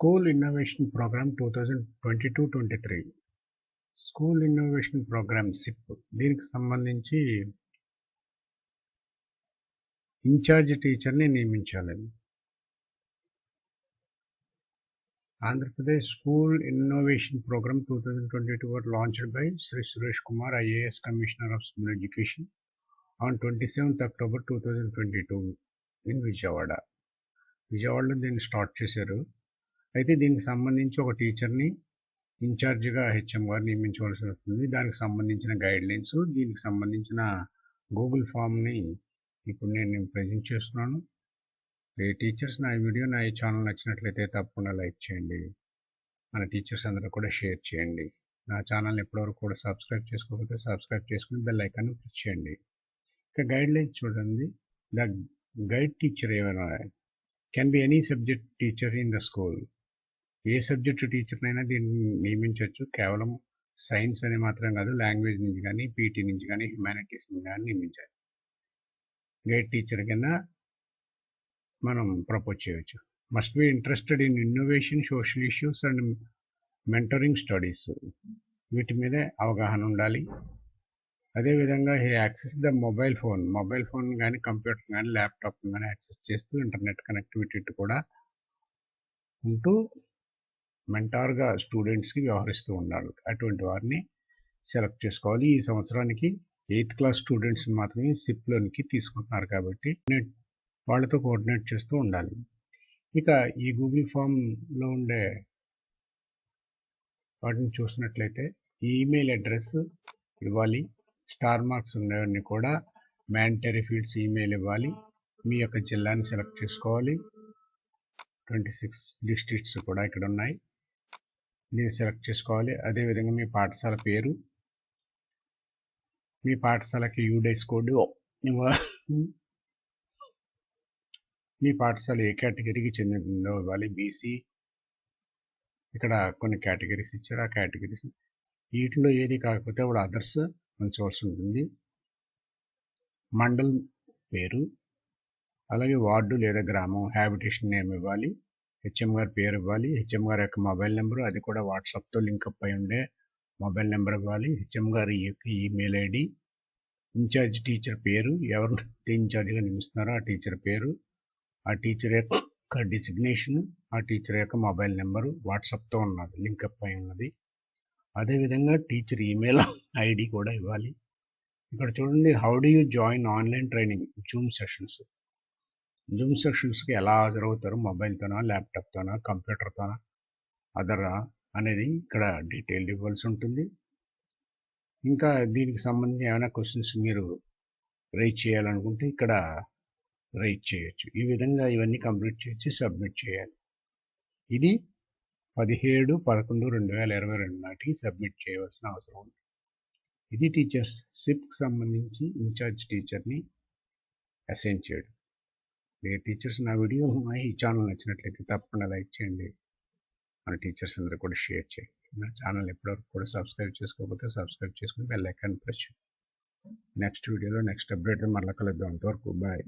School innovation programme 2022-23 school innovation programme SIP దీనికి సంబంధించి incharge టీచర్ని నియమించాలి. Andhra Pradesh school innovation programme 2022 was launched by Sri Suresh Kumar, IAS Commissioner of School Education on 27th October 2022 in విజయవాడలో దీన్ని start చేశారు. అయితే దీనికి సంబంధించి ఒక టీచర్ని ఇన్ఛార్జిగా హెచ్ఎం గారు నియమించవలసి వస్తుంది. దానికి సంబంధించిన గైడ్లైన్స్, దీనికి సంబంధించిన గూగుల్ ఫామ్ని ఇప్పుడు నేను ప్రజెంట్ చేస్తున్నాను. ఏ టీచర్స్ నా వీడియో నా ఈ ఛానల్ నచ్చినట్లయితే తప్పకుండా లైక్ చేయండి. మన టీచర్స్ అందరూ కూడా షేర్ చేయండి. నా ఛానల్ ఎప్పటివరకు కూడా సబ్స్క్రైబ్ చేసుకోకపోతే సబ్స్క్రైబ్ చేసుకుని బెల్ ఐకాన్ని క్లిక్ చేయండి. ఇక గైడ్లైన్స్ చూడండి. ద గైడ్ టీచర్ ఏమైనా can be any subject teacher in the school. ఏ సబ్జెక్టు టీచర్నైనా దీన్ని నియమించవచ్చు. కేవలం సైన్స్ అని మాత్రం కాదు, లాంగ్వేజ్ నుంచి కానీ, పీటీ నుంచి కానీ, హ్యుమానిటీస్ నుంచి కానీ నియమించాలి. గైడ్ టీచర్ కింద మనం ప్రపోజ్ చేయవచ్చు. Must be interested in innovation, social issues and mentoring studies. వీటి మీదే అవగాహన ఉండాలి. అదేవిధంగా యాక్సెస్ ద మొబైల్ ఫోన్ కానీ, కంప్యూటర్ కానీ, ల్యాప్టాప్ కానీ యాక్సెస్ చేస్తూ ఇంటర్నెట్ కనెక్టివిటీ కూడా ఉంటూ మెంటార్గా స్టూడెంట్స్కి వ్యవహరిస్తూ ఉండాలి. అటువంటి వారిని సెలెక్ట్ చేసుకోవాలి. ఈ సంవత్సరానికి 8th క్లాస్ స్టూడెంట్స్ మాత్రమే సిప్లోనికి తీసుకుంటున్నారు కాబట్టి వాళ్ళతో కోఆర్డినేట్ చేస్తూ ఉండాలి. ఇక ఈ గూగుల్ ఫామ్లో ఉండే వాటిని చూసినట్లయితే ఈమెయిల్ అడ్రస్ ఇవ్వాలి. స్టార్ మార్క్స్ ఉన్నవన్నీ కూడా మ్యాండటరీ ఫీల్డ్స్ ఈమెయిల్ ఇవ్వాలి. మీ యొక్క జిల్లాని సెలెక్ట్ చేసుకోవాలి. 26 డిస్ట్రిక్ట్స్ కూడా ఇక్కడ ఉన్నాయి, దీన్ని సెలెక్ట్ చేసుకోవాలి. అదేవిధంగా మీ పాఠశాల పేరు, మీ పాఠశాలకి యూడైస్ కోడ్ ఇవ్వాలి. మీ పాఠశాల ఏ కేటగిరీకి చెందిందో ఇవ్వాలి. బీసీ, ఇక్కడ కొన్ని కేటగిరీస్ ఇచ్చారు. ఆ కేటగిరీస్ వీటిలో ఏది కాకపోతే ఇప్పుడు అదర్స్ ఉంచవలసి ఉంటుంది. మండల్ పేరు, అలాగే వార్డు లేదా గ్రామం, హ్యాబిటేషన్ నేమ్ ఇవ్వాలి. హెచ్ఎం గారి పేరు ఇవ్వాలి. హెచ్ఎం గారి యొక్క మొబైల్ నెంబరు, అది కూడా వాట్సాప్తో లింకప్ అయి ఉండే మొబైల్ నెంబర్ ఇవ్వాలి. హెచ్ఎం గారి యొక్క ఈమెయిల్ ఐడి, ఇన్ఛార్జ్ టీచర్ పేరు, ఎవరు ఇన్ఛార్జ్గా నియమిస్తున్నారో ఆ టీచర్ పేరు, ఆ టీచర్ యొక్క డిసిగ్నేషన్, ఆ టీచర్ యొక్క మొబైల్ నెంబరు వాట్సాప్తో ఉన్నది, లింకప్ అయి ఉన్నది. అదేవిధంగా టీచర్ ఈమెయిల్ ఐడి కూడా ఇవ్వాలి. ఇక్కడ చూడండి, how do you join online training Zoom sessions. Zoom సెషన్స్కి ఎలా హాజరవుతారు, మొబైల్తోనా, ల్యాప్టాప్తోనా, కంప్యూటర్తోనా, అదరా అనేది ఇక్కడ డీటెయిల్ ఇవ్వాల్సి ఉంటుంది. ఇంకా దీనికి సంబంధించి ఏమైనా క్వశ్చన్స్ మీరు రైట్ చేయాలనుకుంటే ఇక్కడ రైట్ చేయొచ్చు. ఈ విధంగా ఇవన్నీ కంప్లీట్ చేసి సబ్మిట్ చేయాలి. ఇది 17/11/2022 నాటికి సబ్మిట్ చేయవలసిన అవసరం ఉంది. ఇది టీచర్స్ సిప్కి సంబంధించి ఇన్ఛార్జ్ టీచర్ని అసైన్ చేయడం. ఏ టీచర్స్ నా వీడియో ఈ ఛానల్ నచ్చినట్లయితే తప్పకుండా లైక్ చేయండి. మన టీచర్స్ అందరూ కూడా షేర్ చేయండి. నా ఛానల్ ఎప్పటివరకు కూడా సబ్స్క్రైబ్ చేసుకోకపోతే సబ్స్క్రైబ్ చేసుకుని బెల్ ఐకాన్ ప్రెస్ చేయండి. నెక్స్ట్ వీడియోలో నెక్స్ట్ అప్డేట్ మళ్ళీ కలుద్దాం. అంతవరకు బాయ్.